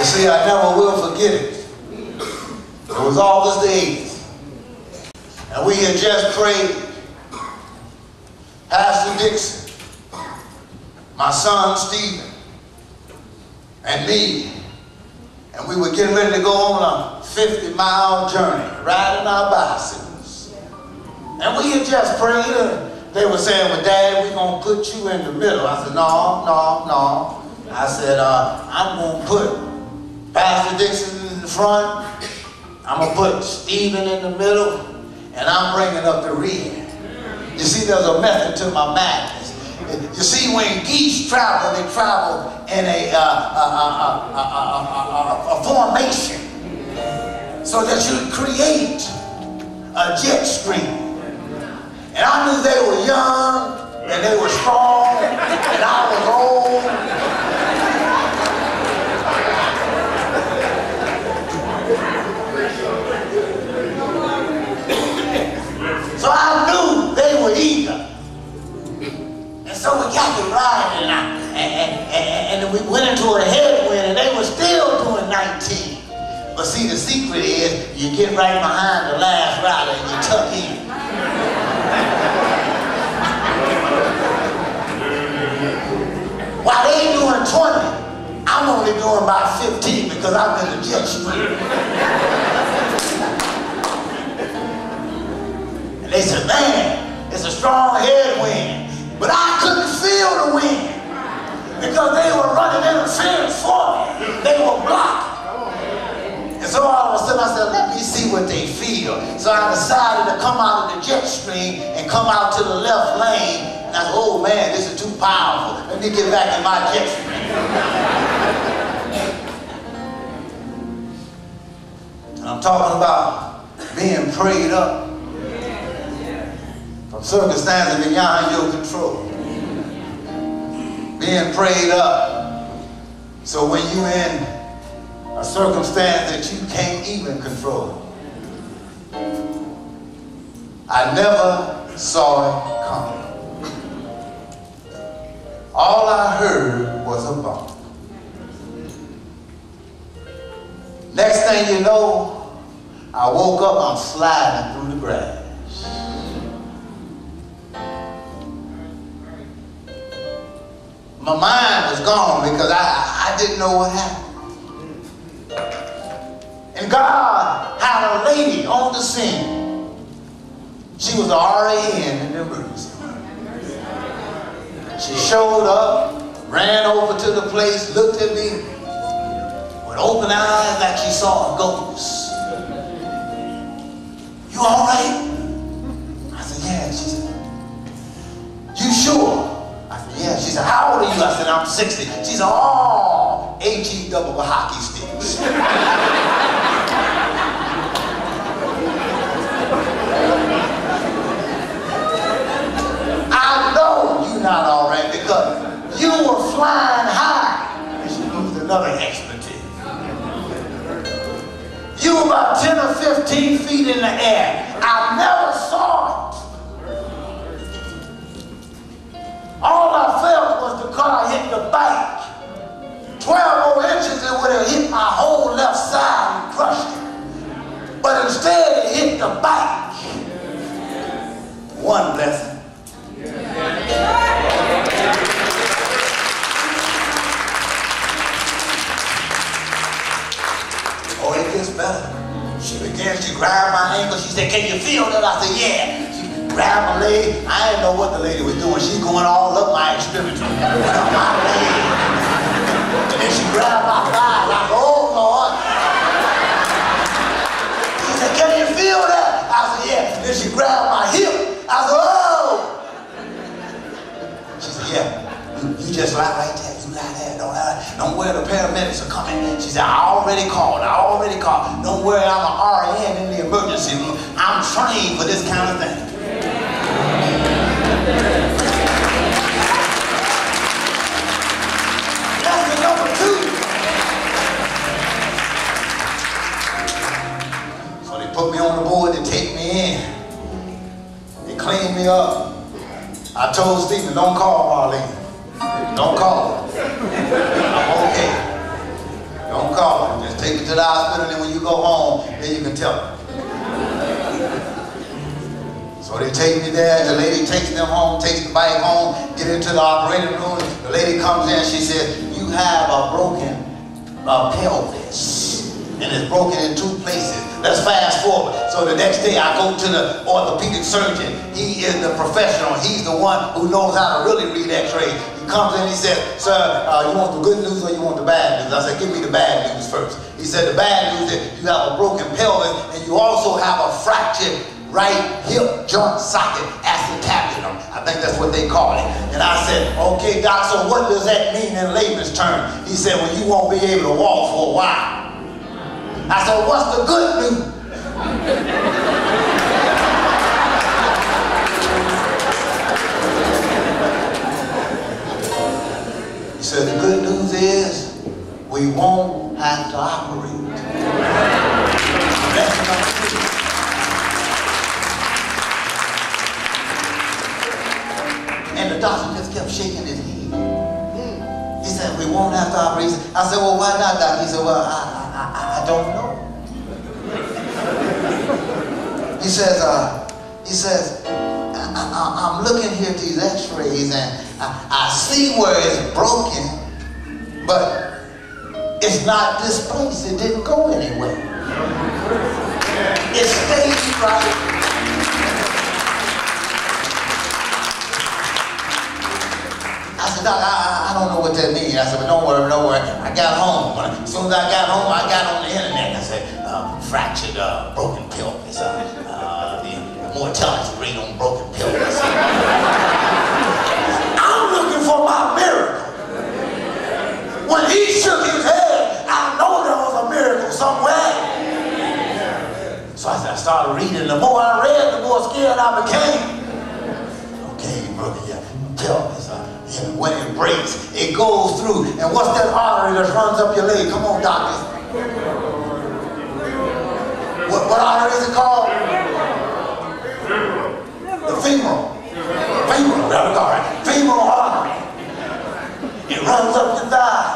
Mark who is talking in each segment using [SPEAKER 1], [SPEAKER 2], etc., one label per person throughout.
[SPEAKER 1] You see, I never will forget it. It was August the 8th. And we had just prayed. Pastor Dixon, my son Stephen, and me. And we were getting ready to go on a 50-mile journey, riding our bicycles. And we had just prayed, and they were saying, well, Dad, we're going to put you in the middle. I said, no, no, no. I said, I'm going to put Pastor Dixon in the front. I'm going to put Stephen in the middle, and I'm bringing up the rear. You see, there's a method to my madness. You see, when geese travel, they travel in a formation so that you create a jet stream. And I knew they were young, and they were strong, and I was old. So I knew they were eager. And so we got to ride, and we went into a headwind, and they were still doing 19. But see, the secret is you get right behind the last rider and you tuck in. While they doing 20, I'm only doing about 15 because I'm in the jet stream. And they said, man, it's a strong headwind. But I couldn't feel the wind because they were running interference for me. They were blocking. And so all of a sudden I said, let me see what they feel. So I decided to come out of the jet stream and come out to the left lane. And I said, oh man, this is too powerful. Let me get back in my jet stream. And I'm talking about being prayed up from circumstances beyond your control. Being prayed up so when you're in a circumstance that you can't even control. I never saw it coming. All I heard was a bump. Next thing you know, I woke up, I'm sliding through the grass. My mind was gone because I didn't know what happened. And God had a lady on the scene. She was an RAN in the emergency room. She showed up, ran over to the place, looked at me with open eyes like she saw a ghost. You all right? I said, yeah. She said, you sure? I said, yeah. She said, how old are you? I said, I'm 60. She said, oh, HE double with hockey sticks. I know you're not all right because you were flying high. And she used another expletive. You were about 10 or 15 feet in the air. I never saw it. All I felt was the car hit the bike. 12 more inches, it would have hit my whole left side and crushed it. But instead, it hit the bike. One blessing. Oh, it gets better. She grabbed my ankle. She said, can you feel that? I said, yeah. Grabbed my leg. I didn't know what the lady was doing. She's going all up my extremity. Up my leg. And then she grabbed my thigh. I said, oh Lord. She said, can you feel that? I said, yeah. And then she grabbed my hip. I said, oh. She said, yeah. You just lie right there. You lie there. Don't worry, the paramedics are coming. She said, I already called. Don't worry, I'm an RN in the emergency room. I'm trained for this kind of thing. Lesson number 2. So they put me on the board to take me in. They cleaned me up. I told Stephen, don't call Marlene. Don't call her. I'm okay. Don't call to the hospital, and then when you go home, then you can tell them. So they take me there, the lady takes them home, takes the bike home, get into the operating room. The lady comes in, she says, you have a broken pelvis, and it's broken in 2 places. Let's fast forward. So the next day I go to the orthopedic surgeon. He is the professional. He's the one who knows how to really read x-rays. He comes in, he says, sir, you want the good news or you want the bad news? I said, give me the bad news first. He said, the bad news is you have a broken pelvis and you also have a fractured right hip joint socket, acetabulum. I think that's what they call it. And I said, okay, doc, so what does that mean in layman's terms? He said, well, you won't be able to walk for a while. I said, what's the good news? He said, the good news is we won't have to operate. That's enough. And the doctor just kept shaking his head. He said, we won't have to operate. I said, well, why not, doc? He said, well, I don't know. He says, I'm looking here at these x-rays and I see where it's broken, but it's not displaced. It didn't go anywhere. It stayed right. I said, doc, I don't know what that means. I said, but don't worry. I got home. As soon as I got home, I got on the internet. I said, fractured, broken pelvis. The mortality rate on broken pelvis. I'm looking for my miracle. When he shook his head, I know there was a miracle somewhere. So I started reading. The more I read, the more scared I became. Okay, you broke your pelvis. When it breaks, it goes through. And what's that artery that runs up your leg? Come on, doctors. What artery is it called? The femoral. Femoral, that was all right. Femoral artery. It runs up the thigh.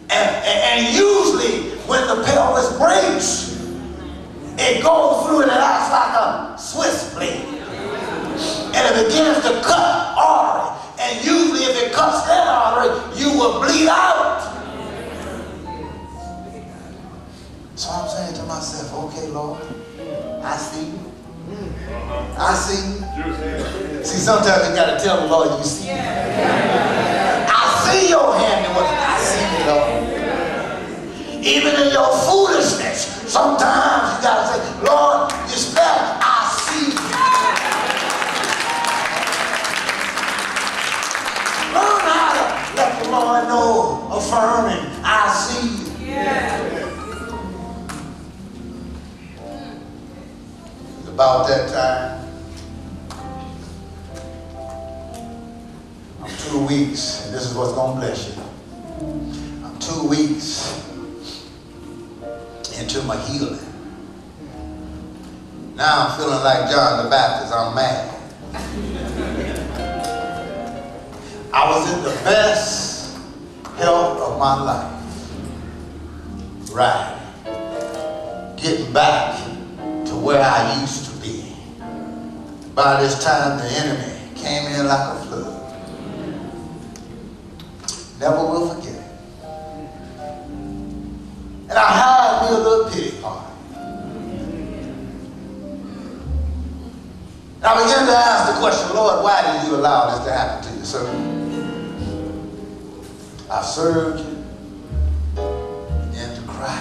[SPEAKER 1] And usually when the pelvis breaks, it goes through and it acts like a Swiss blade. And it begins to cut artery. And usually if it cuts that artery, you will bleed out. So I'm saying to myself, okay, Lord, I see you. I see you. See, sometimes you got to tell the Lord you see me. I see your handiwork. I see you, Lord. Even in your foolishness, sometimes you got to say, Lord, you spell, I see you. Learn how to let the Lord know, affirming, I see you. It's about that time. I'm 2 weeks, and this is what's going to bless you. I'm 2 weeks into my healing. Now I'm feeling like John the Baptist. I'm mad. I was in the best health of my life. Right. Getting back to where I used to be. By this time, the enemy came in like a flood. Never will forget it. And I had me a little pity party. And I began to ask the question, Lord, why did you allow this to happen to you, sir? I served you, began to cry.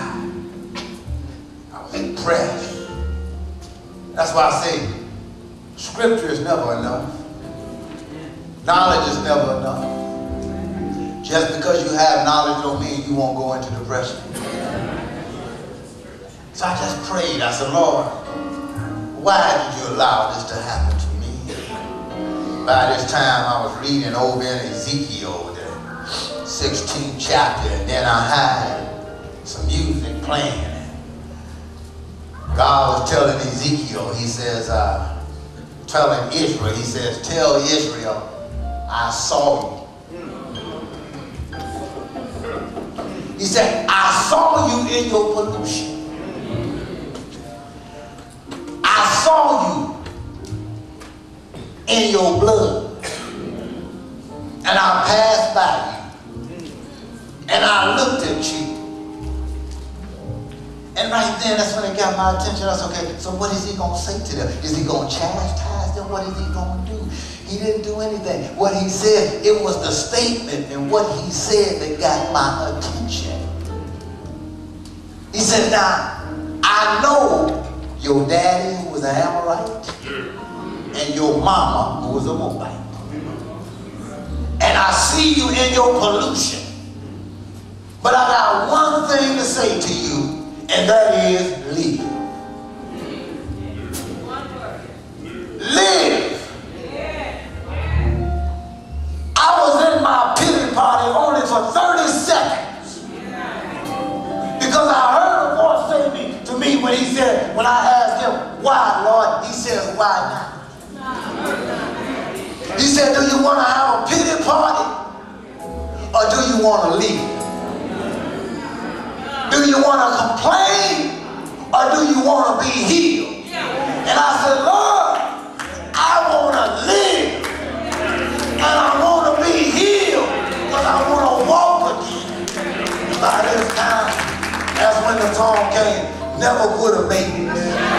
[SPEAKER 1] I was depressed. That's why I say, scripture is never enough. Knowledge is never enough. Just because you have knowledge don't mean you won't go into depression. So I just prayed. I said, Lord, why did you allow this to happen to me? By this time I was reading over in Ezekiel, 16th chapter, and then I had some music playing. God was telling Ezekiel, he says, telling Israel, he says, tell Israel, I saw you. He said, I saw you in your pollution. I saw you in your blood. And I passed by you. And I looked at you. And right then, that's when it got my attention. I said, okay, so what is he going to say to them? Is he going to chastise them? What is he going to do? He didn't do anything. What he said, it was the statement and what he said that got my attention. He said, now, I know your daddy who was an Amorite and your mama who was a Moabite. And I see you in your pollution. But I got one thing to say to you, and that is live. Live. I was in my pity party only for 30 seconds. Because I heard a voice say to me when he said, when I asked him, why, Lord? He says, why not? He said, do you want to have a pity party? Or do you want to leave? Do you want to complain? Or do you want to be healed? And I said, Lord, I want to live. And I want to be healed. Because I want to walk again. By this time, that's when the song came, never would have made it.